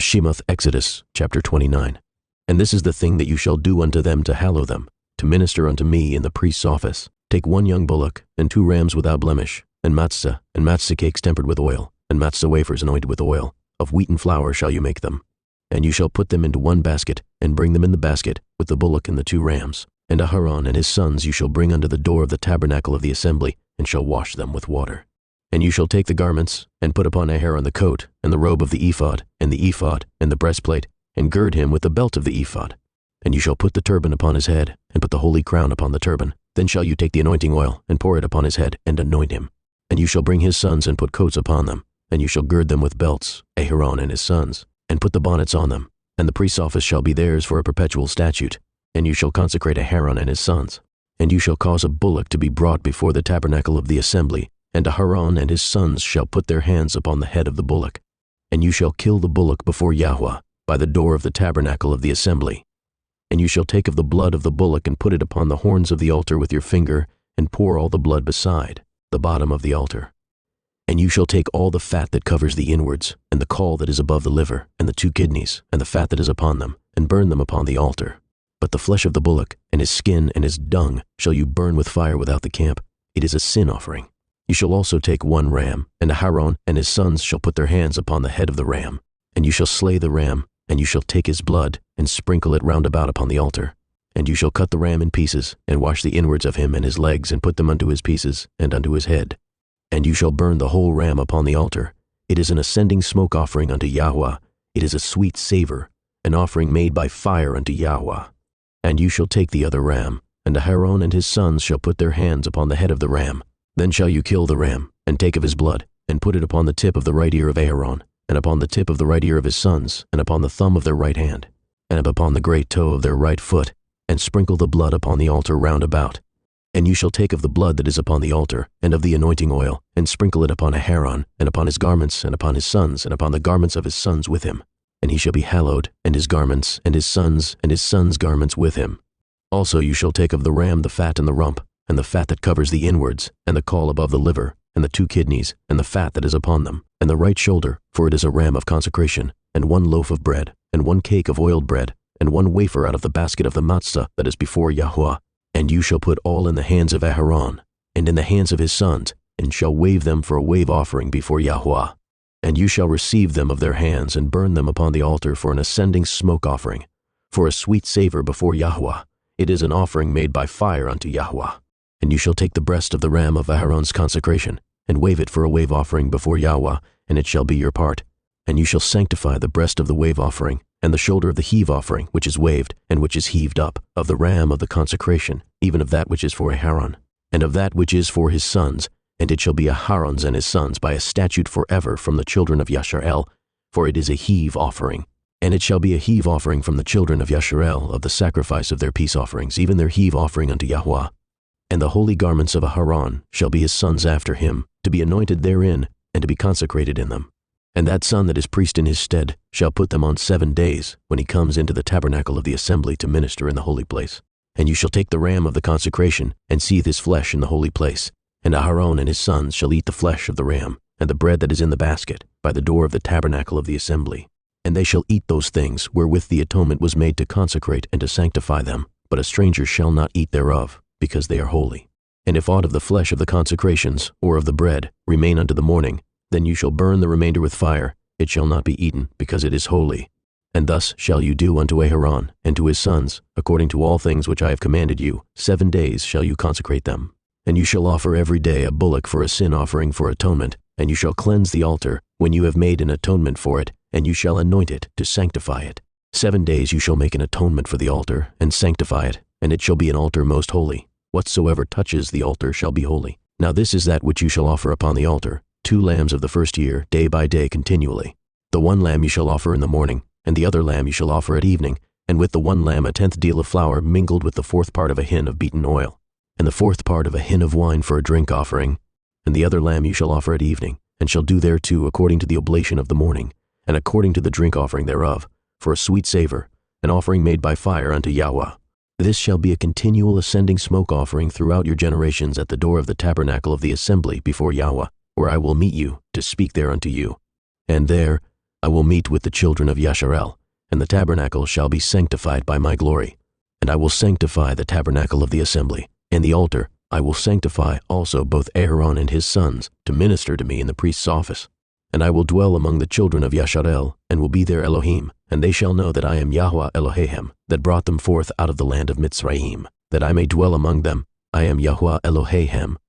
Shemoth, Exodus, chapter 29. And this is the thing that you shall do unto them to hallow them, to minister unto me in the priest's office. Take 1 young bullock, and 2 rams without blemish, and matzah cakes tempered with oil, and matzah wafers anointed with oil. Of wheaten flour shall you make them. And you shall put them into 1 basket, and bring them in the basket, with the bullock and the 2 rams. And Aharon and his sons you shall bring unto the door of the tabernacle of the assembly, and shall wash them with water. And you shall take the garments, and put upon Aharon the coat, and the robe of the ephod, and the breastplate, and gird him with the belt of the ephod. And you shall put the turban upon his head, and put the holy crown upon the turban. Then shall you take the anointing oil, and pour it upon his head, and anoint him. And you shall bring his sons, and put coats upon them, and you shall gird them with belts, Aharon and his sons, and put the bonnets on them. And the priest's office shall be theirs for a perpetual statute. And you shall consecrate Aharon and his sons. And you shall cause a bullock to be brought before the tabernacle of the assembly, and Aharon and his sons shall put their hands upon the head of the bullock. And you shall kill the bullock before Yahweh, by the door of the tabernacle of the assembly. And you shall take of the blood of the bullock, and put it upon the horns of the altar with your finger, and pour all the blood beside the bottom of the altar. And you shall take all the fat that covers the inwards, and the caul that is above the liver, and the 2 kidneys, and the fat that is upon them, and burn them upon the altar. But the flesh of the bullock, and his skin, and his dung, shall you burn with fire without the camp. It is a sin offering. You shall also take 1 ram, and Aharon and his sons shall put their hands upon the head of the ram. And you shall slay the ram, and you shall take his blood, and sprinkle it round about upon the altar. And you shall cut the ram in pieces, and wash the inwards of him and his legs, and put them unto his pieces, and unto his head. And you shall burn the whole ram upon the altar. It is an ascending smoke offering unto Yahweh. It is a sweet savor, an offering made by fire unto Yahweh. And you shall take the other ram, and Aharon and his sons shall put their hands upon the head of the ram. Then shall you kill the ram, and take of his blood, and put it upon the tip of the right ear of Aharon, and upon the tip of the right ear of his sons, and upon the thumb of their right hand, and upon the great toe of their right foot, and sprinkle the blood upon the altar round about. And you shall take of the blood that is upon the altar, and of the anointing oil, and sprinkle it upon Aharon, and upon his garments, and upon his sons, and upon the garments of his sons with him. And he shall be hallowed, and his garments, and his sons' garments with him. Also you shall take of the ram the fat and the rump, and the fat that covers the inwards, and the caul above the liver, and the 2 kidneys, and the fat that is upon them, and the right shoulder, for it is a ram of consecration, and 1 loaf of bread, and 1 cake of oiled bread, and 1 wafer out of the basket of the matzah that is before Yahweh. And you shall put all in the hands of Aharon, and in the hands of his sons, and shall wave them for a wave offering before Yahweh. And you shall receive them of their hands, and burn them upon the altar for an ascending smoke offering, for a sweet savor before Yahweh. It is an offering made by fire unto Yahweh. And you shall take the breast of the ram of Aharon's consecration, and wave it for a wave offering before Yahweh, and it shall be your part. And you shall sanctify the breast of the wave offering, and the shoulder of the heave offering, which is waved, and which is heaved up, of the ram of the consecration, even of that which is for Aharon, and of that which is for his sons, and it shall be Aharon's and his sons by a statute forever from the children of Yasharel, for it is a heave offering. And it shall be a heave offering from the children of Yasharel of the sacrifice of their peace offerings, even their heave offering unto Yahweh. And the holy garments of Aharon shall be his sons after him, to be anointed therein, and to be consecrated in them. And that son that is priest in his stead shall put them on 7 days, when he comes into the tabernacle of the assembly to minister in the holy place. And you shall take the ram of the consecration, and seethe his flesh in the holy place. And Aharon and his sons shall eat the flesh of the ram, and the bread that is in the basket, by the door of the tabernacle of the assembly. And they shall eat those things wherewith the atonement was made to consecrate and to sanctify them, but a stranger shall not eat thereof, because they are holy. And if aught of the flesh of the consecrations, or of the bread, remain unto the morning, then you shall burn the remainder with fire. It shall not be eaten, because it is holy. And thus shall you do unto Aharon and to his sons, according to all things which I have commanded you. 7 days shall you consecrate them. And you shall offer every day a bullock for a sin offering for atonement, and you shall cleanse the altar, when you have made an atonement for it, and you shall anoint it to sanctify it. 7 days you shall make an atonement for the altar, and sanctify it, and it shall be an altar most holy. Whatsoever touches the altar shall be holy. Now this is that which you shall offer upon the altar: 2 lambs of the first year, day by day continually. The 1 lamb you shall offer in the morning, and the other lamb you shall offer at evening, and with the 1 lamb a 10th deal of flour mingled with the 4th part of a hin of beaten oil, and the 4th part of a hin of wine for a drink offering. And the other lamb you shall offer at evening, and shall do thereto according to the oblation of the morning, and according to the drink offering thereof, for a sweet savor, an offering made by fire unto Yahweh. This shall be a continual ascending smoke offering throughout your generations at the door of the tabernacle of the assembly before Yahweh, where I will meet you to speak there unto you. And there I will meet with the children of Yasharel, and the tabernacle shall be sanctified by my glory. And I will sanctify the tabernacle of the assembly, and the altar. I will sanctify also both Aaron and his sons to minister to me in the priest's office. And I will dwell among the children of Yasharel, and will be their Elohim, and they shall know that I am Yahweh Elohim, that brought them forth out of the land of Mitzrayim, that I may dwell among them. I am Yahweh Elohim,